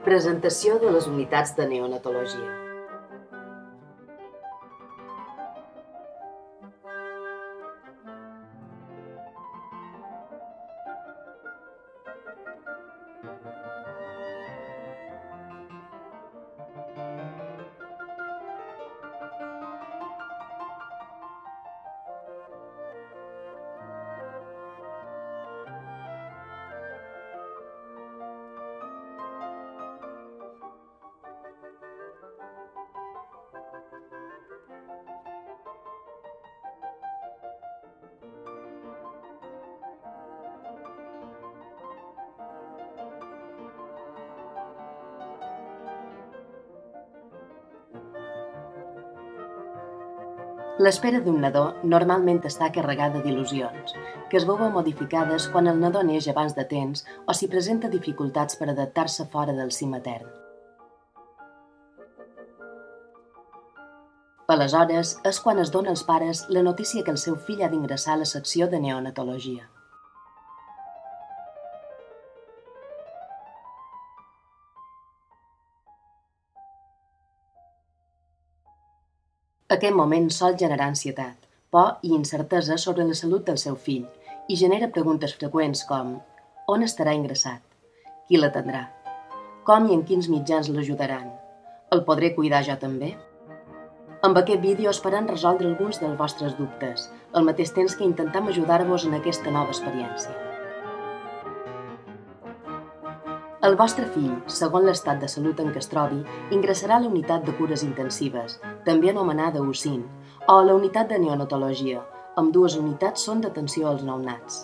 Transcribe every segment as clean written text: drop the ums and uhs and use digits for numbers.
Presentació de les unitats de neonatologia. L'espera d'un nadó normalment està carregada d'il·lusions, que es veuen modificades quan el nadó neix abans de temps o si presenta dificultats per adaptar-se fora del si matern. Aleshores és quan es dona als pares la notícia que el seu fill ha d'ingressar a la secció de neonatologia. Aquest moment sol generar ansietat, por i incertesa sobre la salut del seu fill i genera preguntes freqüents com: on estarà ingressat? Qui l'atendrà? Com i en quins mitjans l'ajudaran? El podré cuidar jo també? Amb aquest vídeo esperem resoldre alguns dels vostres dubtes, al mateix temps que intentem ajudar-vos en aquesta nova experiència. El vostre fill, segons l'estat de salut en què es trobi, ingressarà a la unitat de cures intensives, també anomenada UCIN, o a la unitat de neonatologia. Ambdues unitats són d'atenció als nounats.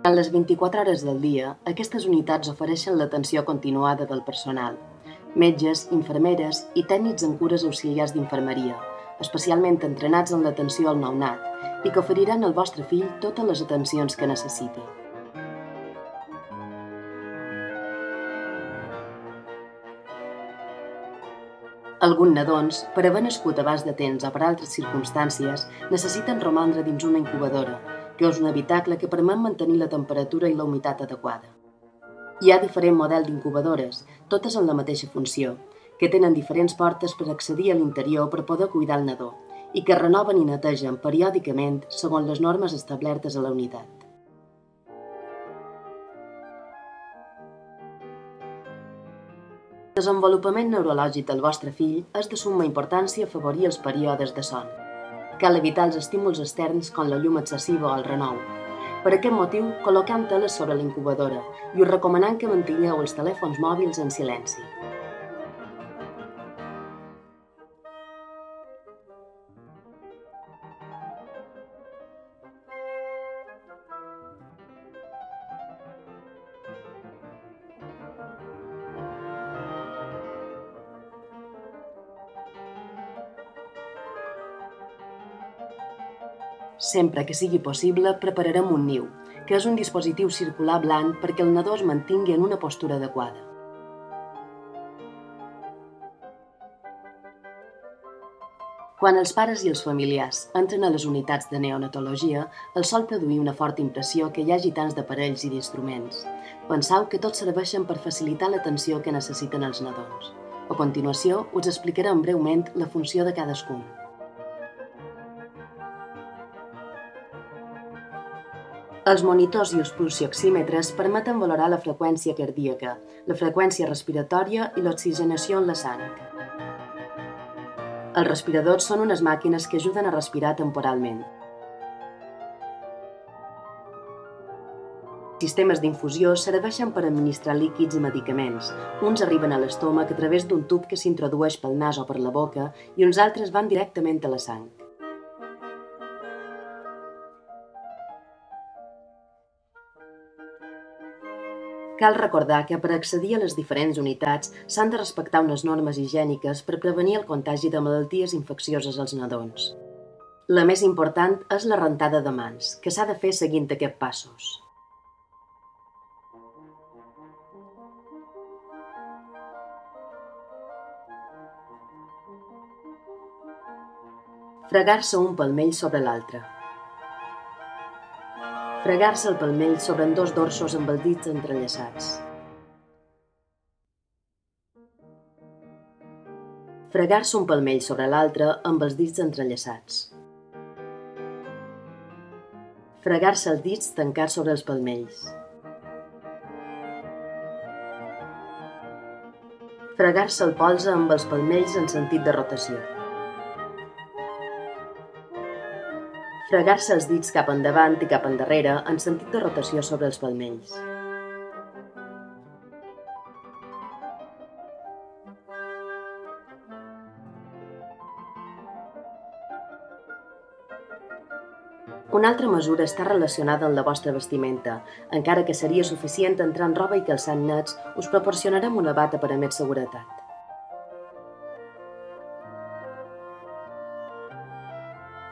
En les 24 hores del dia, aquestes unitats ofereixen l'atenció continuada del personal, metges, infermeres i tècnics en cures auxiliars d'infermeria, especialment entrenats en l'atenció al nounat, i que oferiran al vostre fill totes les atencions que necessiti. Alguns nadons, per haver nascut abans de temps o per altres circumstàncies, necessiten romandre dins una incubadora, que és un habitacle que permet mantenir la temperatura i la humitat adequada. Hi ha diferents models d'incubadores, totes amb la mateixa funció, que tenen diferents portes per accedir a l'interior per poder cuidar el nadó, i que renoven i netegen periòdicament segons les normes establertes a la unitat. El desenvolupament neurològic del vostre fill és de summa importància afavorir els períodes de son. Cal evitar els estímuls externs com la llum excessiva o el renou. Per aquest motiu, col·loquem teles sobre la incubadora i us recomanem que mantingueu els telèfons mòbils en silenci. Sempre que sigui possible, prepararem un niu, que és un dispositiu circular blanc perquè el nadó es mantingui en una postura adequada. Quan els pares i els familiars entren a les unitats de neonatologia, els sol produir una forta impressió que hi hagi tants d'aparells i d'instruments. Penseu que tots serveixen per facilitar l'atenció que necessiten els nadons. A continuació, us explicarem breument la funció de cadascun. Els monitors i els pulsioxímetres permeten valorar la freqüència cardíaca, la freqüència respiratòria i l'oxigenació en la sang. Els respiradors són unes màquines que ajuden a respirar temporalment. Els sistemes d'infusió serveixen per administrar líquids i medicaments. Uns arriben a l'estómac a través d'un tub que s'introdueix pel nas o per la boca i uns altres van directament a la sang. Cal recordar que per accedir a les diferents unitats s'han de respectar unes normes higièniques per prevenir el contagi de malalties infeccioses als nadons. La més important és la rentada de mans, que s'ha de fer seguint aquests passos. Fregar-se un palmell sobre l'altre. Fregar-se el palmell sobre ambdós dorsos amb els dits entrellaçats. Fregar-se un palmell sobre l'altre amb els dits entrellaçats. Fregar-se els dits tancats sobre els palmells. Fregar-se el polze amb els palmells en sentit de rotació. Fregar-se els dits cap endavant i cap endarrere en sentit de rotació sobre els palmells. Una altra mesura està relacionada amb la vostra vestimenta. Encara que seria suficient entrar en roba i calçant nets, us proporcionarem una bata per a més seguretat.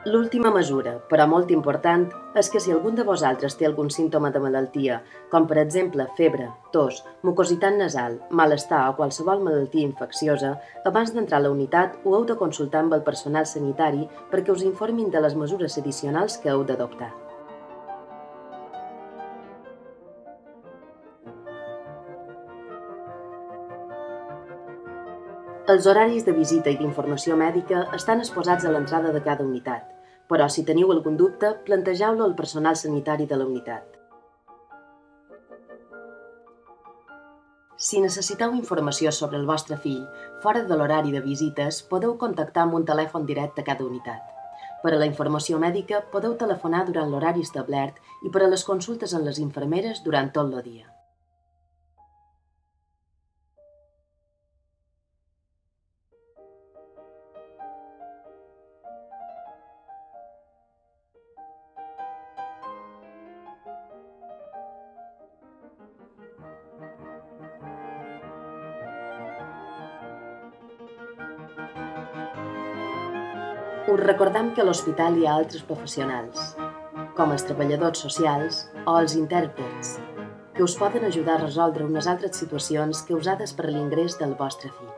L'última mesura, però molt important, és que si algun de vosaltres té algun símptoma de malaltia, com per exemple febre, tos, mucositat nasal, malestar o qualsevol malaltia infecciosa, abans d'entrar a la unitat ho heu de consultar amb el personal sanitari perquè us informin de les mesures addicionals que heu d'adoptar. Els horaris de visita i d'informació mèdica estan exposats a l'entrada de cada unitat, però si teniu algun dubte, plantejeu-lo al personal sanitari de la unitat. Si necessiteu informació sobre el vostre fill fora de l'horari de visites, podeu contactar amb un telèfon directe a cada unitat. Per a la informació mèdica, podeu telefonar durant l'horari establert i per a les consultes amb les infermeres durant tot el dia. Us recordem que a l'hospital hi ha altres professionals, com els treballadors socials o els intèrprets, que us poden ajudar a resoldre unes altres situacions causades per l'ingrés del vostre fill.